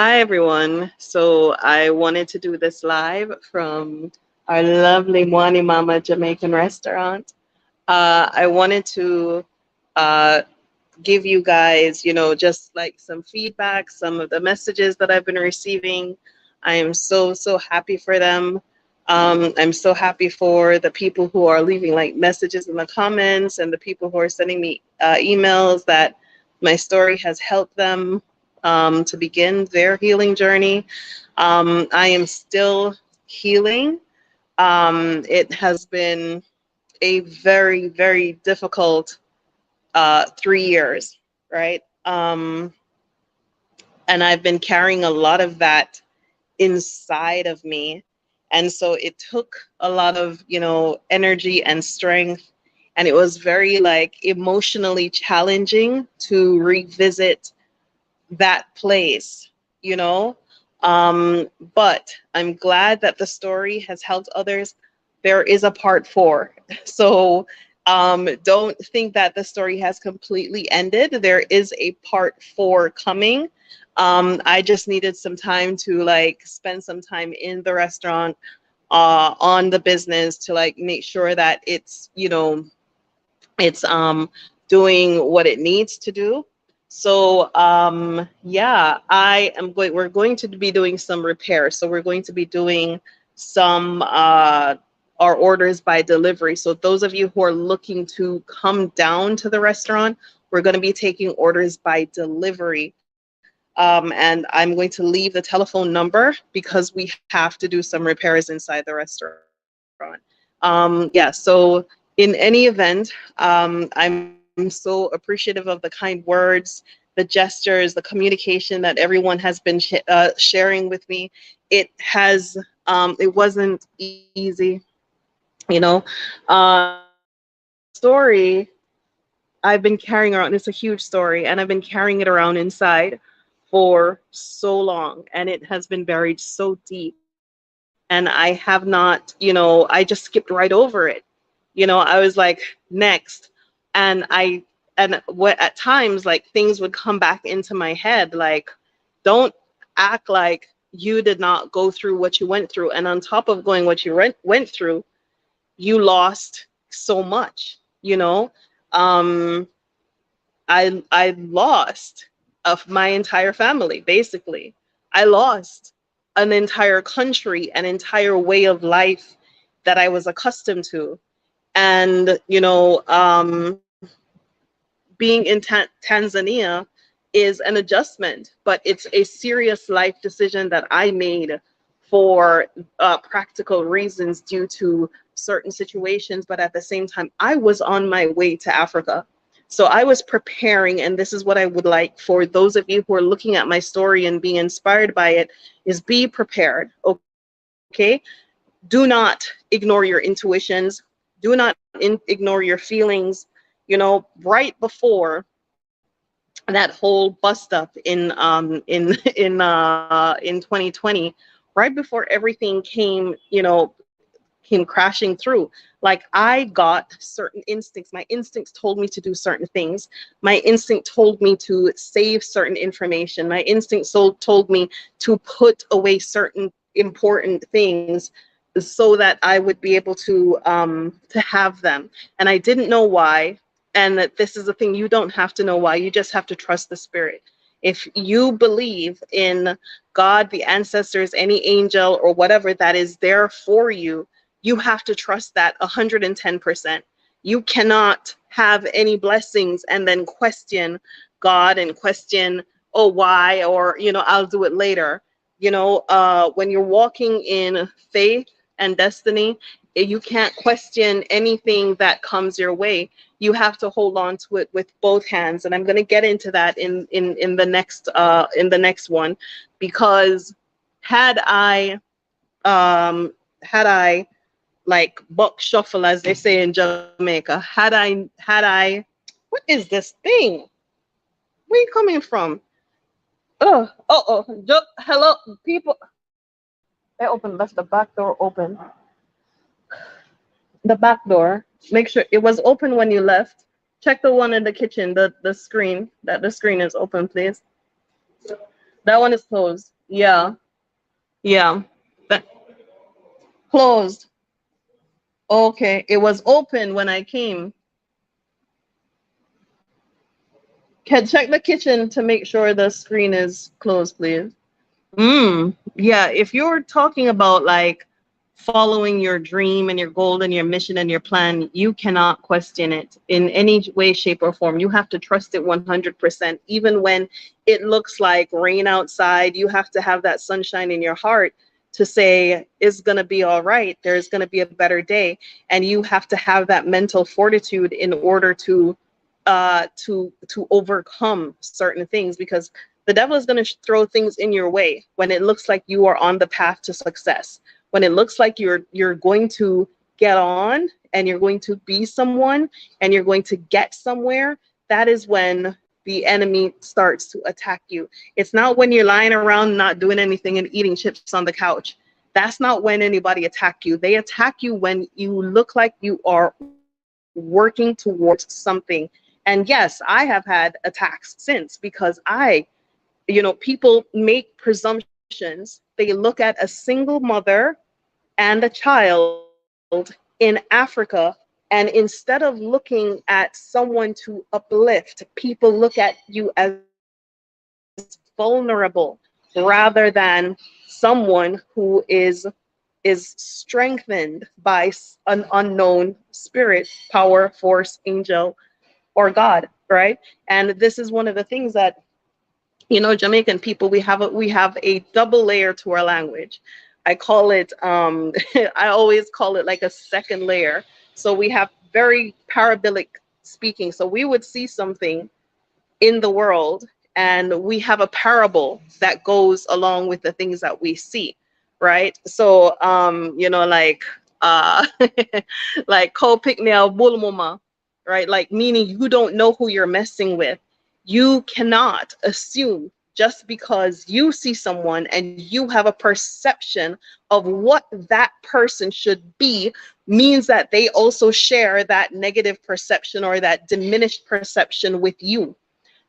Hi, everyone. So I wanted to do this live from our lovely Mwani Mama Jamaican restaurant. I wanted to uh, give you guys, just like some feedback, some of the messages that I've been receiving. I am so, so happy for them. I'm so happy for the people who are leaving like messages in the comments and the people who are sending me emails that my story has helped them to begin their healing journey. I am still healing. It has been a very, very difficult 3 years, right? And I've been carrying a lot of that inside of me. And so it took a lot of, energy and strength. And it was very like emotionally challenging to revisit that place, you know. But I'm glad that the story has helped others. There is a part 4. So don't think that the story has completely ended. There is a part 4 coming. I just needed some time to like spend some time in the restaurant on the business to like make sure that it's doing what it needs to do. So yeah, we're going to be doing some repairs. So we're going to be doing some our orders by delivery. So those of you who are looking to come down to the restaurant, we're going to be taking orders by delivery. And I'm going to leave the telephone number because we have to do some repairs inside the restaurant. Yeah, so in any event, I'm so appreciative of the kind words, the gestures, the communication that everyone has been sharing with me. It wasn't easy, you know. Story I've been carrying around. It's a huge story, and I've been carrying it around inside for so long, and it has been buried so deep. And I have not, I just skipped right over it. I was like, next. And what at times, like things would come back into my head, like, don't act like you did not go through what you went through. And on top of going what you went through, you lost so much, you know? Um, I lost of my entire family, basically. I lost an entire country, an entire way of life that I was accustomed to. And, being in Tanzania is an adjustment, but it's a serious life decision that I made for practical reasons due to certain situations. But at the same time, I was on my way to Africa. So I was preparing, and this is what I would like for those of you who are looking at my story and being inspired by it, is be prepared, okay? Do not ignore your intuitions. Do not ignore your feelings. Right before that whole bust up in 2020, right before everything came crashing through, like I got certain instincts. My instincts told me to do certain things. My instinct told me to save certain information. My instinct told me to put away certain important things so that I would be able to have them. And I didn't know why. And that this is the thing, you don't have to know why. You just have to trust the spirit. If you believe in God, the ancestors, any angel or whatever that is there for you, you have to trust that 110%. You cannot have any blessings and then question God and question, oh, why? Or, I'll do it later. When you're walking in faith and destiny, you can't question anything that comes your way. You have to hold on to it with both hands. And I'm going to get into that in the next one, because had I like buck shuffle, as they say in Jamaica, had I what is this thing? Where you coming from? Hello, people. They open, left the back door open. The back door. Make sure it was open when you left. Check the one in the kitchen, the screen, that the screen is open, please. That one is closed. Yeah. Yeah. That closed. Okay. It was open when I came. Can check the kitchen to make sure the screen is closed, please. Yeah, if you're talking about like following your dream and your goal and your mission and your plan, you cannot question it in any way, shape, or form. You have to trust it 100%. Even when it looks like rain outside, you have to have that sunshine in your heart to say it's going to be all right. There's going to be a better day. And you have to have that mental fortitude in order to overcome certain things, because the devil is going to throw things in your way when it looks like you are on the path to success, when it looks like you're going to get on and you're going to be someone and you're going to get somewhere. That is when the enemy starts to attack you. It's not when you're lying around not doing anything and eating chips on the couch. That's not when anybody attack you. They attack you when you look like you are working towards something. And yes, I have had attacks since, because people make presumptions. They look at a single mother and a child in Africa, and instead of looking at someone to uplift, people look at you as vulnerable rather than someone who is strengthened by an unknown spirit, power, force, angel, or God, right? And this is one of the things that, Jamaican people, we have a double layer to our language. I call it I always call it like a second layer. So we have very parabolic speaking. So we would see something in the world, and we have a parable that goes along with the things that we see, right? So like like ko piknea bulmuma, right? Like, meaning you don't know who you're messing with. You cannot assume just because you see someone and you have a perception of what that person should be means that they also share that negative perception or that diminished perception with you.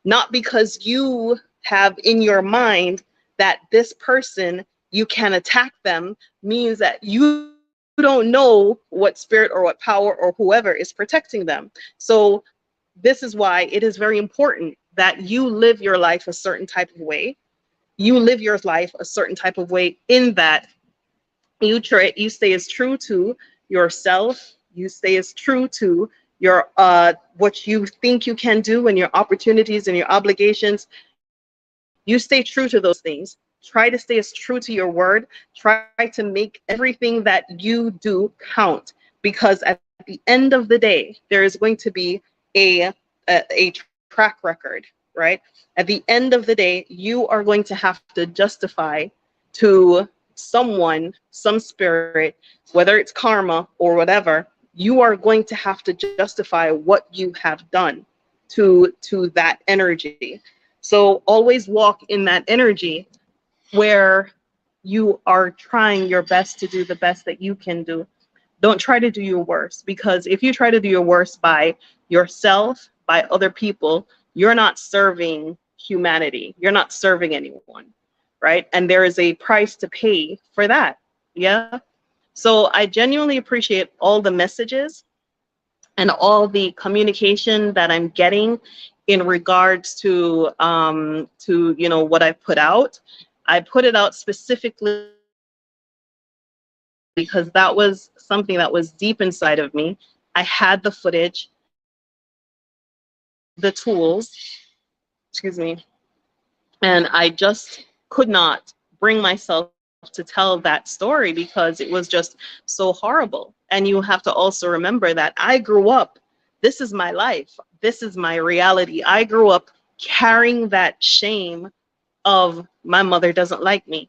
Not because you have in your mind that this person, you can attack them, means that you don't know what spirit or what power or whoever is protecting them. So this is why it is very important that you live your life a certain type of way. You live your life a certain type of way, in that you stay as true to yourself, you stay as true to your what you think you can do and your opportunities and your obligations. You stay true to those things. Try to stay as true to your word. Try to make everything that you do count, because at the end of the day, there is going to be a track record, right? At the end of the day, you are going to have to justify to someone, some spirit, whether it's karma or whatever. You are going to have to justify what you have done to that energy. So always walk in that energy where you are trying your best to do the best that you can do. Don't try to do your worst, because if you try to do your worst by yourself, by other people, you're not serving humanity. You're not serving anyone, right? And there is a price to pay for that. Yeah. So I genuinely appreciate all the messages and all the communication that I'm getting in regards to what I put out. I put it out specifically because that was something that was deep inside of me. I had the footage, the tools, excuse me, and I just could not bring myself to tell that story because it was just so horrible. And you have to also remember that I grew up, this is my life, this is my reality. I grew up carrying that shame of my mother doesn't like me.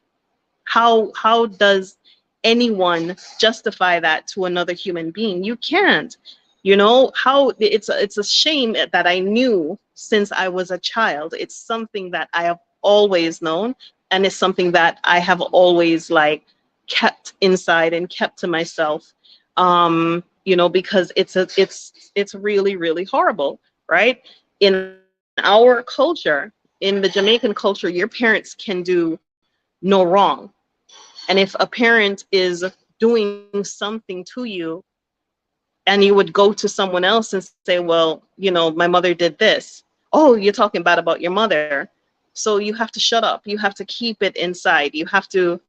How does anyone justify that to another human being? You can't. How it's a shame that I knew since I was a child. It's something that I have always known, and it's something that I have always like kept inside and kept to myself. Because it's really, really horrible, right? In our culture, in the Jamaican culture, your parents can do no wrong. And if a parent is doing something to you, and you would go to someone else and say, well, my mother did this. Oh, you're talking bad about your mother. So you have to shut up. You have to keep it inside. You have to,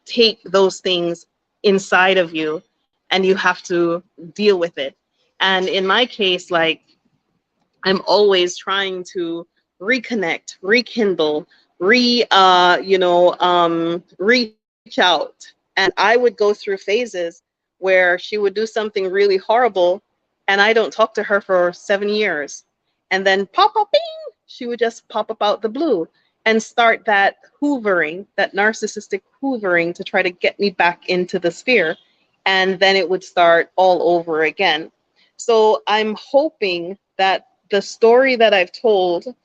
take those things inside of you, and you have to deal with it. And in my case, like, I'm always trying to reconnect, rekindle, reach out. And I would go through phases where she would do something really horrible, and I don't talk to her for 7 years. And then pop up, bing, she would just pop up out the blue and start that hoovering, that narcissistic hoovering to try to get me back into the sphere. And then it would start all over again. So I'm hoping that the story that I've told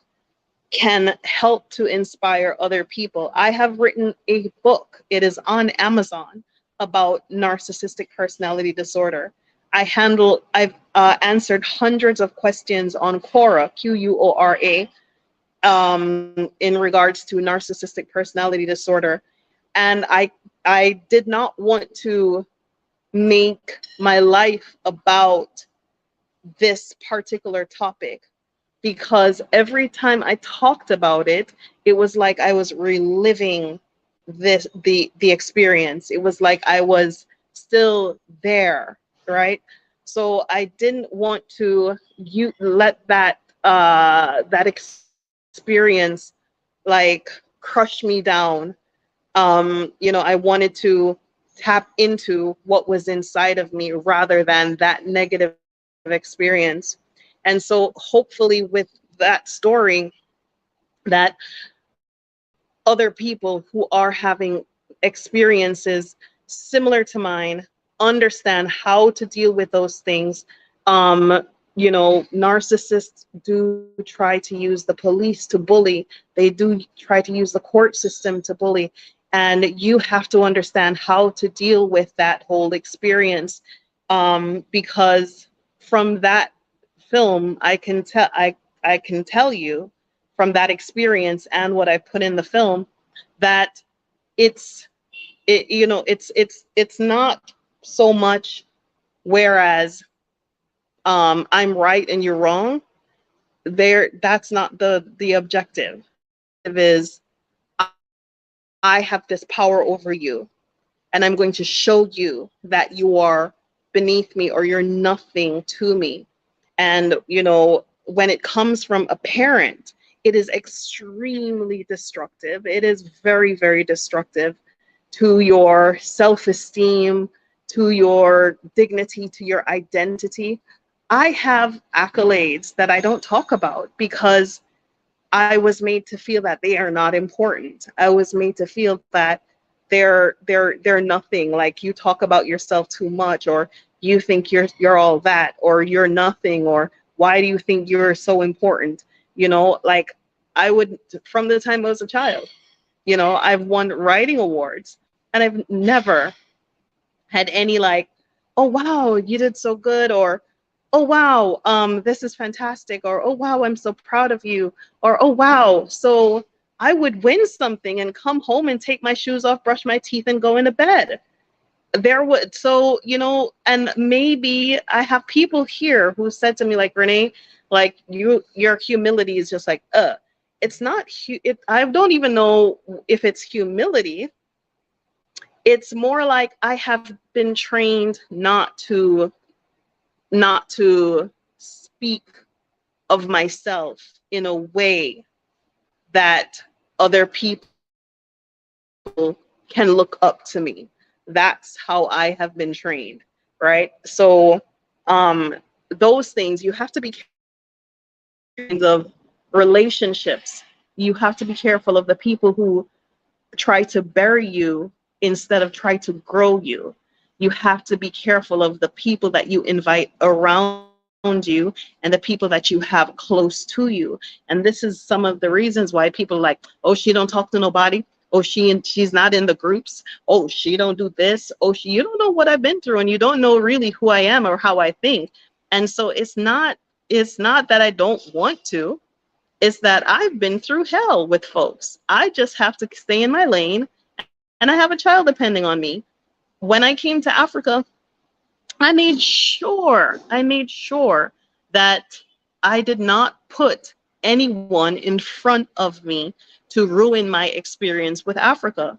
can help to inspire other people. I have written a book. It is on Amazon about narcissistic personality disorder. I've answered hundreds of questions on Quora, Quora, in regards to narcissistic personality disorder. And I did not want to make my life about this particular topic, because every time I talked about it, it was like I was reliving the experience. It was like I was still there, right? So I didn't want to let that experience like crush me down. I wanted to tap into what was inside of me rather than that negative experience. And so hopefully with that story, that other people who are having experiences similar to mine understand how to deal with those things. Narcissists do try to use the police to bully. They do try to use the court system to bully. And you have to understand how to deal with that whole experience, because from that film, I can tell you from that experience and what I put in the film that it's not so much whereas I'm right and you're wrong. That's not the objective. It is, I have this power over you, and I'm going to show you that you are beneath me or you're nothing to me. And, when it comes from a parent, it is extremely destructive. It is very, very destructive to your self-esteem, to your dignity, to your identity. I have accolades that I don't talk about because I was made to feel that they are not important. I was made to feel that they're nothing. Like, you talk about yourself too much, or you think you're all that, or you're nothing, or why do you think you're so important? Like, I would, from the time I was a child, I've won writing awards, and I've never had any like, oh wow, you did so good, or oh wow, this is fantastic, or oh wow, I'm so proud of you, or oh wow. So I would win something and come home and take my shoes off, brush my teeth, and go into bed. And maybe I have people here who said to me, like, Renee, like, your humility is just like, it's not, I don't even know if it's humility. It's more like I have been trained not to speak of myself in a way that other people can look up to me. That's how I have been trained, right? So those things, you have to be careful of relationships. You have to be careful of the people who try to bury you instead of try to grow you. You have to be careful of the people that you invite around you and the people that you have close to you. And this is some of the reasons why people are like, oh, she don't talk to nobody. Oh, she's not in the groups. Oh, she don't do this. Oh, you don't know what I've been through, and you don't know really who I am or how I think. And so it's not that I don't want to. is that I've been through hell with folks. I just have to stay in my lane, and I have a child depending on me. When I came to Africa, I made sure that I did not put anyone in front of me to ruin my experience with Africa,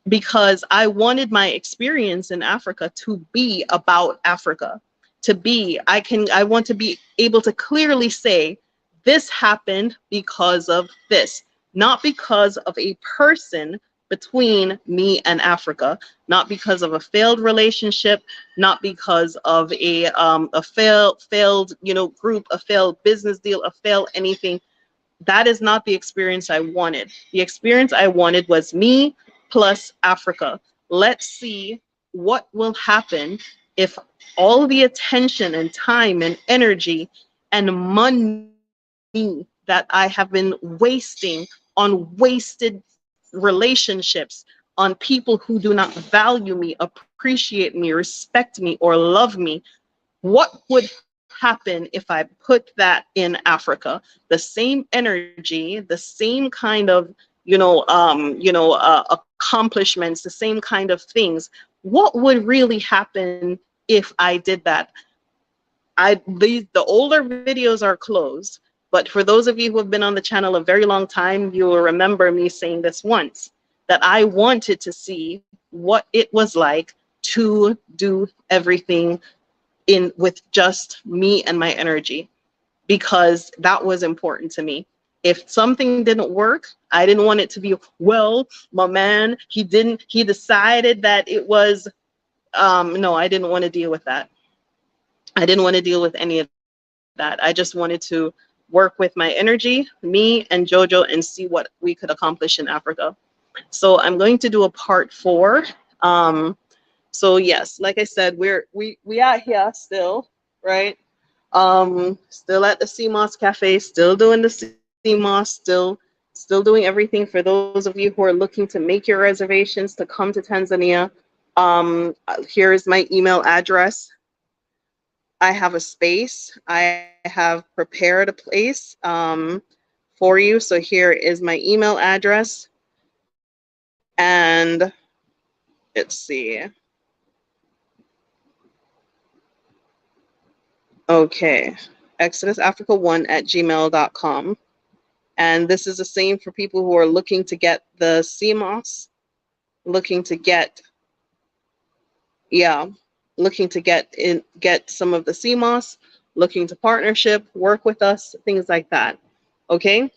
because I wanted my experience in Africa to be about Africa. I want to be able to clearly say, this happened because of this, not because of a person between me and Africa, not because of a failed relationship, not because of a failed group, a failed business deal, a failed anything. That is not the experience I wanted. The experience I wanted was me plus Africa. Let's see what will happen if all the attention and time and energy and money that I have been wasting on wasted relationships, on people who do not value me, appreciate me, respect me, or love me, what would happen if I put that in Africa? The same energy, the same kind of, accomplishments, the same kind of things. What would really happen if I did that? The older videos are closed, but for those of you who have been on the channel a very long time, you will remember me saying this once, that I wanted to see what it was like to do everything in with just me and my energy, because that was important to me. If something didn't work, I didn't want it to be, well, my man, he decided that it was, no, I didn't want to deal with that. I didn't want to deal with any of that. I just wanted to work with my energy, me and Jojo, and see what we could accomplish in Africa. So I'm going to do a part 4. So yes, like I said, we out here still, right? Still at the CMOS Cafe, still doing the CMOS, still doing everything for those of you who are looking to make your reservations to come to Tanzania. Here is my email address. I have a space. I have prepared a place for you. So here is my email address. And let's see. Okay, exodusafrica1@gmail.com. And this is the same for people who are looking to get the CMOS, looking to get some of the CMOS, looking to partnership, work with us, things like that. Okay?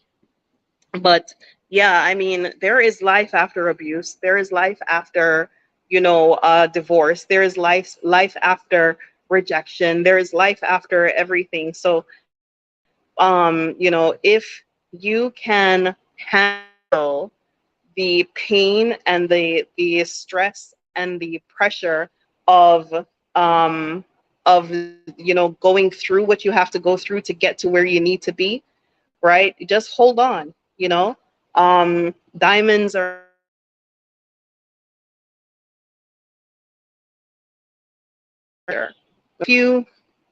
But yeah, I mean, there is life after abuse. There is life after, divorce. There is life after rejection. There is life after everything. So, if you can handle the pain and the stress and the pressure of going through what you have to go through to get to where you need to be, right? Just hold on. Diamonds are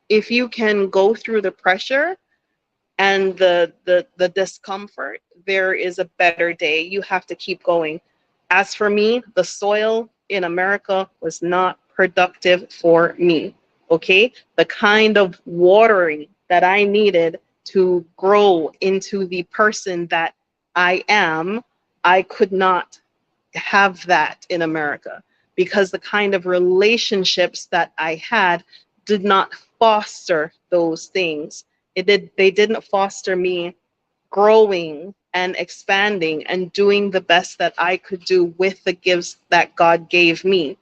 if you can go through the pressure and the discomfort, there is a better day. You have to keep going. As for me, the soil in America was not productive for me. Okay, the kind of watering that I needed to grow into the person that I am, I could not have that in America, because the kind of relationships that I had did not foster those things. They didn't foster me growing and expanding and doing the best that I could do with the gifts that God gave me.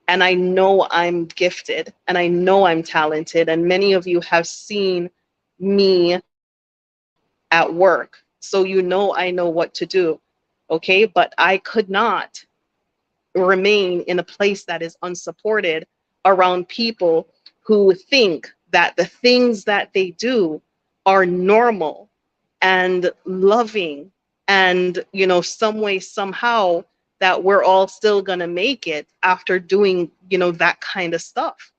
And I know I'm gifted and I know I'm talented, and many of you have seen me at work. So I know what to do. Okay, but I could not remain in a place that is unsupported around people who think that the things that they do are normal and loving, and some way somehow that we're all still gonna make it after doing that kind of stuff.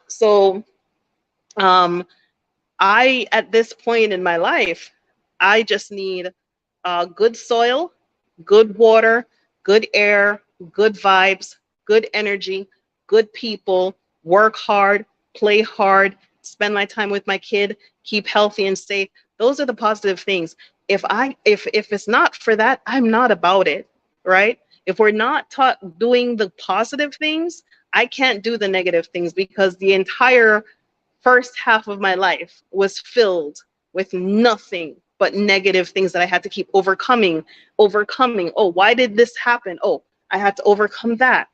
So I, at this point in my life, I just need good soil, good water, good air, good vibes, good energy, good people, work hard, play hard, spend my time with my kid, keep healthy and safe. Those are the positive things. If it's not for that, I'm not about it, right? If we're not taught doing the positive things, I can't do the negative things, because the entire first half of my life was filled with nothing but negative things that I had to keep overcoming. Oh, why did this happen? Oh, I had to overcome that.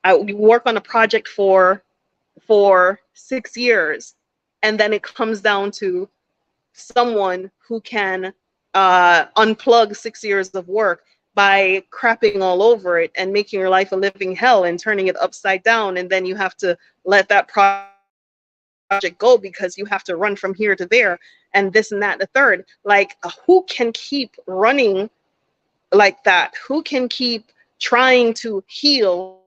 I would work on a project for 6 years, and then it comes down to someone who can unplug 6 years of work by crapping all over it and making your life a living hell and turning it upside down, and then you have to let that project go because you have to run from here to there and this and that and the third. Like, who can keep running like that? Who can keep trying to heal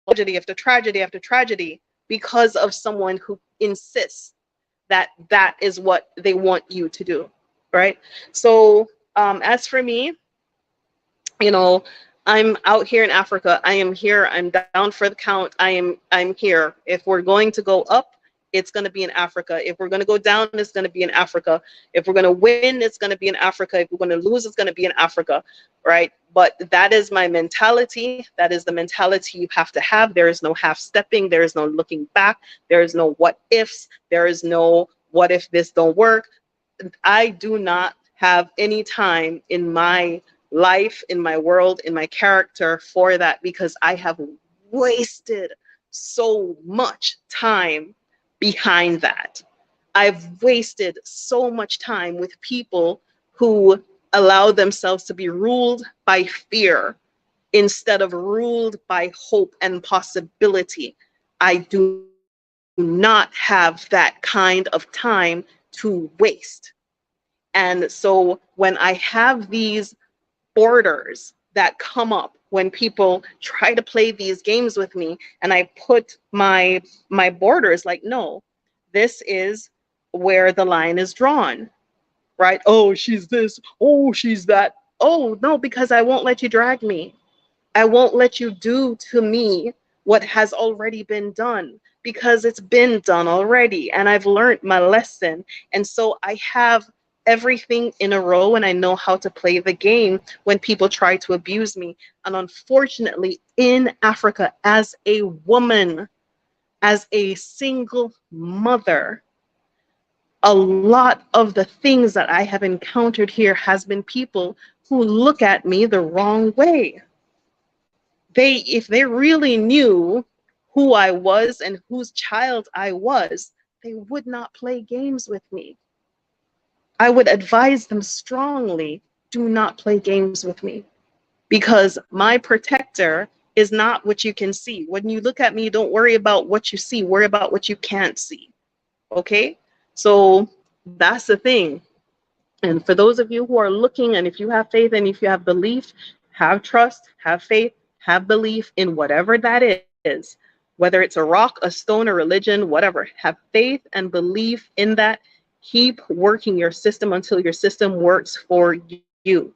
tragedy after tragedy after tragedy because of someone who insists that that is what they want you to do, right? So as for me, you know, I'm out here in Africa. I am here. I'm down for the count. I'm here. If we're going to go up, it's going to be in Africa. If we're going to go down, it's going to be in Africa. If we're going to win, it's going to be in Africa. If we're going to lose, it's going to be in Africa, right? But that is my mentality. That is the mentality you have to have. There is no half stepping. There is no looking back. There is no what ifs. There is no what if this don't work. I do not have any time in my life, in my world, in my character for that, because I have wasted so much time behind that. I've wasted so much time with people who allow themselves to be ruled by fear instead of ruled by hope and possibility. I do not have that kind of time to waste. And so when I have these borders that come up, when people try to play these games with me, and I put my borders, like, no, this is where the line is drawn, right? Oh, she's this, oh, she's that. Oh, no, because I won't let you drag me. I won't let you do to me what has already been done, because it's been done already and I've learned my lesson. And so I have everything in a row and I know how to play the game when people try to abuse me. And unfortunately, in Africa, as a woman, as a single mother, a lot of the things that I have encountered here has been people who look at me the wrong way. If they really knew who I was and whose child I was, they would not play games with me. I would advise them strongly, do not play games with me, because my protector is not what you can see. When you look at me, don't worry about what you see, worry about what you can't see. Okay? So that's the thing. And for those of you who are looking, and if you have faith and if you have belief, have trust, have faith, have belief in whatever that is, whether it's a rock, a stone, a religion, whatever, have faith and belief in that. Keep working your system until your system works for you.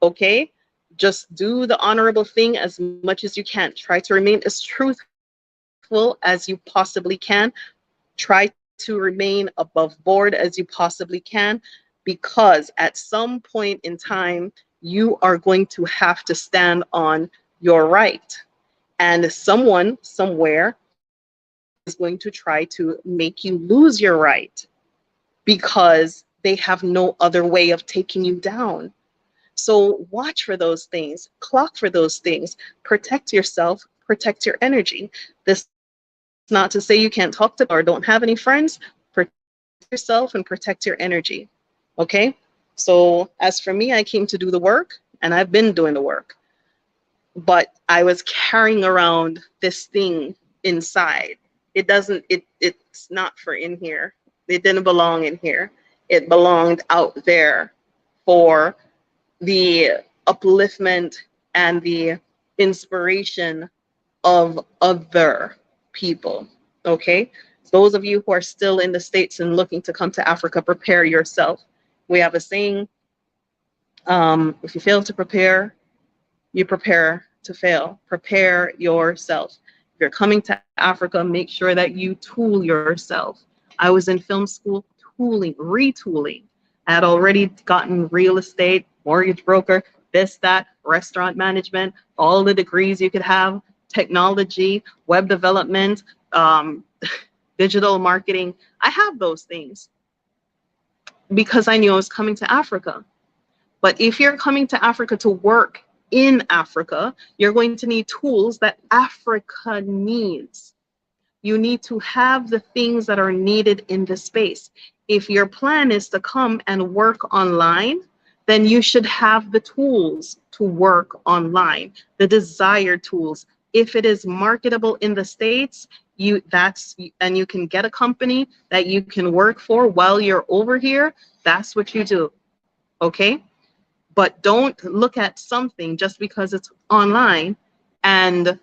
Okay? Just do the honorable thing as much as you can. Try to remain as truthful as you possibly can. Try to remain above board as you possibly can, because at some point in time, you are going to have to stand on your right. And someone somewhere is going to try to make you lose your right because they have no other way of taking you down. So watch for those things, clock for those things, protect yourself, protect your energy. This is not to say you can't talk to or don't have any friends. Protect yourself and protect your energy. Okay? So as for me, I came to do the work and I've been doing the work. But I was carrying around this thing inside. It's not for in here. It didn't belong in here. It belonged out there for the upliftment and the inspiration of other people. Okay? Those of you who are still in the States and looking to come to Africa, prepare yourself. We have a saying, if you fail to prepare, you prepare to fail. Prepare yourself. If you're coming to Africa, make sure that you tool yourself. I was in film school retooling. I had already gotten real estate, mortgage broker, this, that, restaurant management, all the degrees you could have, technology, web development, digital marketing. I have those things because I knew I was coming to Africa. But if you're coming to Africa to work in Africa, you're going to need tools that Africa needs. You need to have the things that are needed in the space. If your plan is to come and work online, then you should have the tools to work online, the desired tools. If it is marketable in the States, you can get a company that you can work for while you're over here, that's what you do. Okay? But don't look at something just because it's online and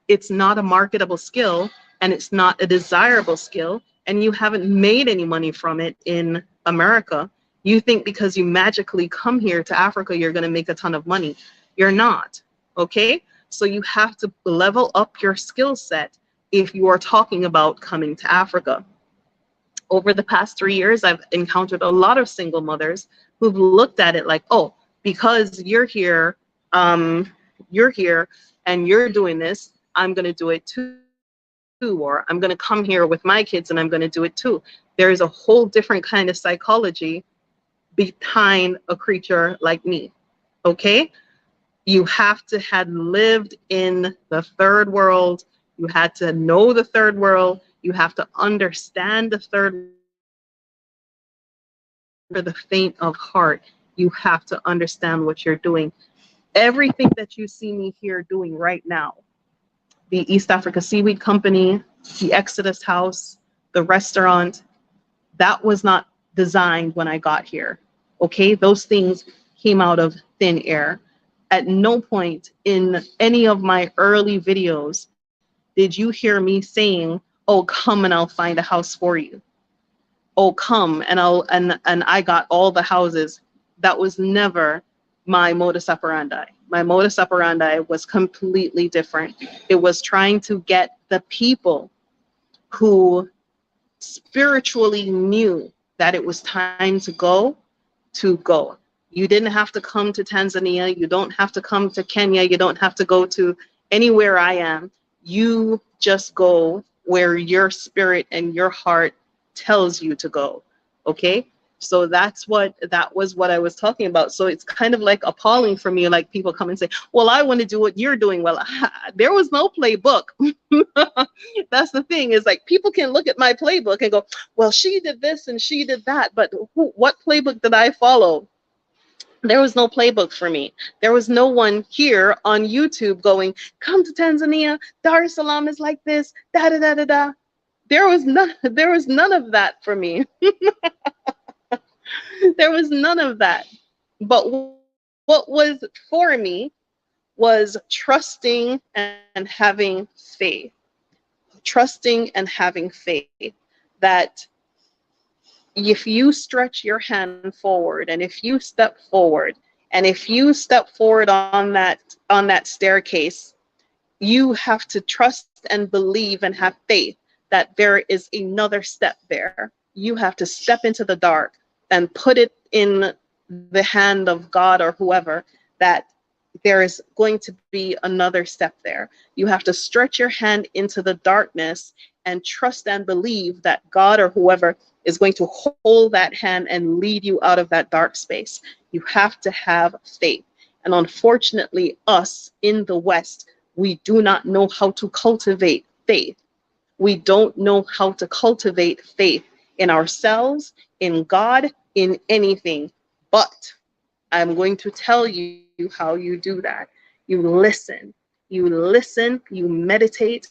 it's not a marketable skill and it's not a desirable skill and you haven't made any money from it in America. You think because you magically come here to Africa, you're going to make a ton of money. You're not. Okay? So you have to level up your skill set if you are talking about coming to Africa. Over the past 3 years, I've encountered a lot of single mothers who've looked at it like, oh, because you're here and you're doing this, I'm going to do it too. Or I'm going to come here with my kids and I'm going to do it too. There is a whole different kind of psychology behind a creature like me. Okay? You have to have lived in the third world. You had to know the third world. You have to understand the third world. For the faint of heart, you have to understand what you're doing. Everything that you see me here doing right now, the East Africa Seaweed Company, the Exodus House, the restaurant, that was not designed when I got here. Okay, those things came out of thin air. At no point in any of my early videos did you hear me saying, oh, come and I'll find a house for you. Oh, come and I got all the houses. That was never my modus operandi. My modus operandi was completely different. It was trying to get the people who spiritually knew that it was time to go, to go. You didn't have to come to Tanzania. You don't have to come to Kenya. You don't have to go to anywhere I am. You just go where your spirit and your heart tells you to go. Okay? So that was what I was talking about. So it's kind of like appalling for me, like people come and say, well, I want to do what you're doing. Well, there was no playbook. That's the thing, is like people can look at my playbook and go, well, she did this and she did that, but what playbook did I follow? There was no playbook for me. There was no one here on YouTube going, come to Tanzania, Dar es Salaam is like this, da da da da da. There was none of that for me. There was none of that. But what was for me was trusting and having faith. Trusting and having faith that if you stretch your hand forward and if you step forward on that staircase, you have to trust and believe and have faith that there is another step there. You have to step into the dark and put it in the hand of God or whoever, that there is going to be another step there. You have to stretch your hand into the darkness and trust and believe that God or whoever is going to hold that hand and lead you out of that dark space. You have to have faith. And unfortunately, us in the West, we do not know how to cultivate faith. We don't know how to cultivate faith in ourselves, in God, in anything. But I'm going to tell you how you do that. You listen, you meditate,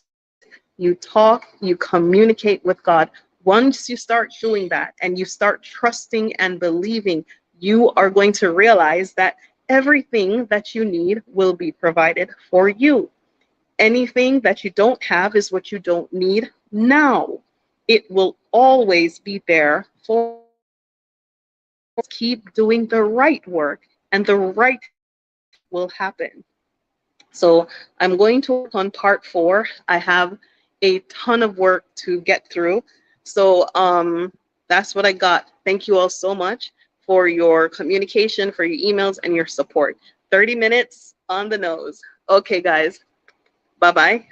you talk, you communicate with God. Once you start doing that and you start trusting and believing, you are going to realize that everything that you need will be provided for you. Anything that you don't have is what you don't need now. it will always be there for us. Keep doing the right work, and the right will happen. So I'm going to work on part 4. I have a ton of work to get through. So that's what I got. Thank you all so much for your communication, for your emails, and your support. 30 minutes on the nose. Okay, guys. Bye-bye.